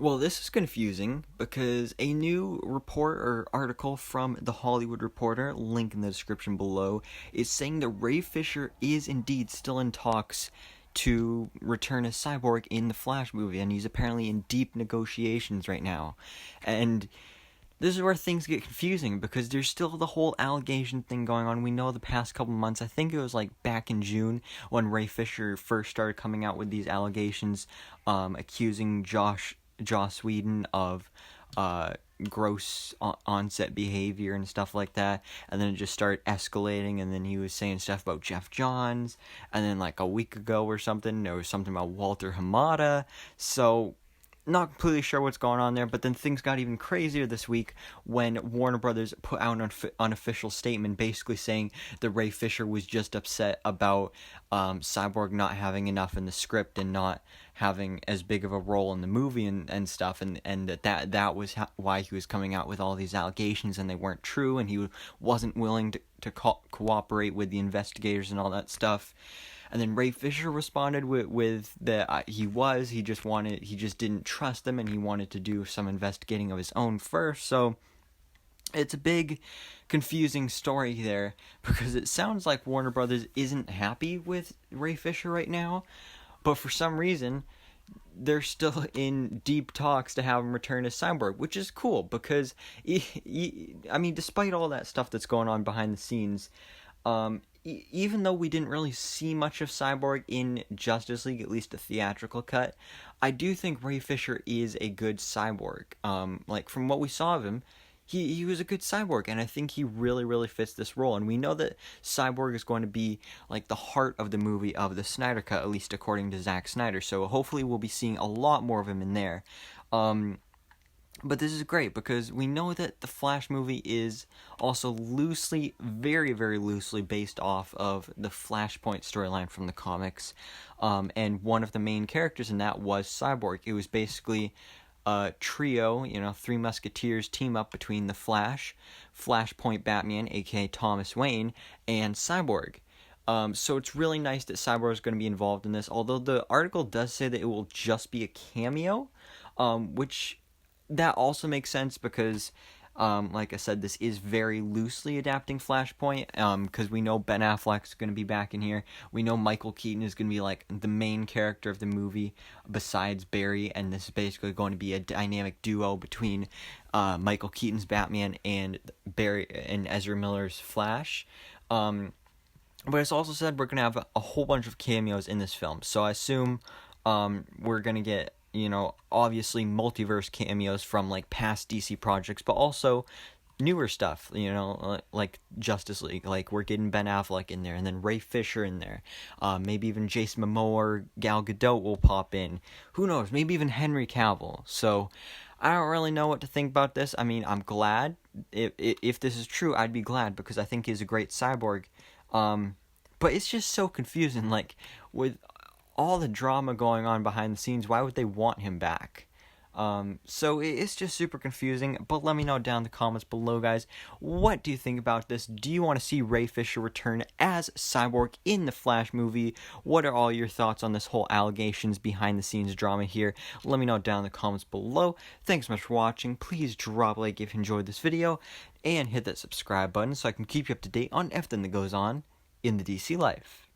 Well, this is confusing because a new report or article from The Hollywood Reporter, link in the description below, is saying that Ray Fisher is indeed still in talks to return as Cyborg in the Flash movie, and he's apparently in deep negotiations right now. And this is where things get confusing because there's still the whole allegation thing going on. We know the past couple months, I think it was like back in June when Ray Fisher first started coming out with these allegations, accusing Joss Whedon of gross onset behavior and stuff like that, and then it just started escalating, and then he was saying stuff about Jeff Johns, and then like a week ago or something, there was something about Walter Hamada, so not completely sure what's going on there, but then things got even crazier this week when Warner Brothers put out an unofficial statement basically saying that Ray Fisher was just upset about Cyborg not having enough in the script and not having as big of a role in the movie and stuff, and that was why he was coming out with all these allegations, and they weren't true, and he wasn't willing to cooperate with the investigators and all that stuff. And then Ray Fisher responded with that he just didn't trust them, and he wanted to do some investigating of his own first. So it's a big, confusing story there because it sounds like Warner Brothers isn't happy with Ray Fisher right now, but for some reason they're still in deep talks to have him return as Cyborg, which is cool because I mean, despite all that stuff that's going on behind the scenes, even though we didn't really see much of Cyborg in Justice League, at least a theatrical cut, I do think Ray Fisher is a good Cyborg. Like, from what we saw of him, he was a good Cyborg, and I think he really, really fits this role. And we know that Cyborg is going to be, like, the heart of the movie of the Snyder Cut, at least according to Zack Snyder, so hopefully we'll be seeing a lot more of him in there. But this is great because we know that the Flash movie is also loosely, very, very loosely based off of the Flashpoint storyline from the comics. And one of the main characters in that was Cyborg. It was basically a trio, Three Musketeers team up between the Flash, Flashpoint Batman, aka Thomas Wayne, and Cyborg. So it's really nice that Cyborg is going to be involved in this, although the article does say that it will just be a cameo, which that also makes sense because, like I said, this is very loosely adapting Flashpoint, because we know Ben Affleck's going to be back in here. We know Michael Keaton is going to be, like, the main character of the movie besides Barry, and this is basically going to be a dynamic duo between Michael Keaton's Batman and Barry and Ezra Miller's Flash. But it's also said we're going to have a whole bunch of cameos in this film, so I assume we're going to get obviously multiverse cameos from, like, past DC projects, but also newer stuff, like Justice League. Like, we're getting Ben Affleck in there, and then Ray Fisher in there. Maybe even Jason Momoa or Gal Gadot will pop in. Who knows? Maybe even Henry Cavill. So, I don't really know what to think about this. I mean, I'm glad. If this is true, I'd be glad, because I think he's a great Cyborg. But it's just so confusing, like, with all the drama going on behind the scenes, why would they want him back? So it's just super confusing, but let me know down in the comments below, guys. What do you think about this? Do you want to see Ray Fisher return as Cyborg in the Flash movie? What are all your thoughts on this whole allegations behind the scenes drama here? Let me know down in the comments below. Thanks so much for watching. Please drop a like if you enjoyed this video, and hit that subscribe button so I can keep you up to date on everything that goes on in the DC life.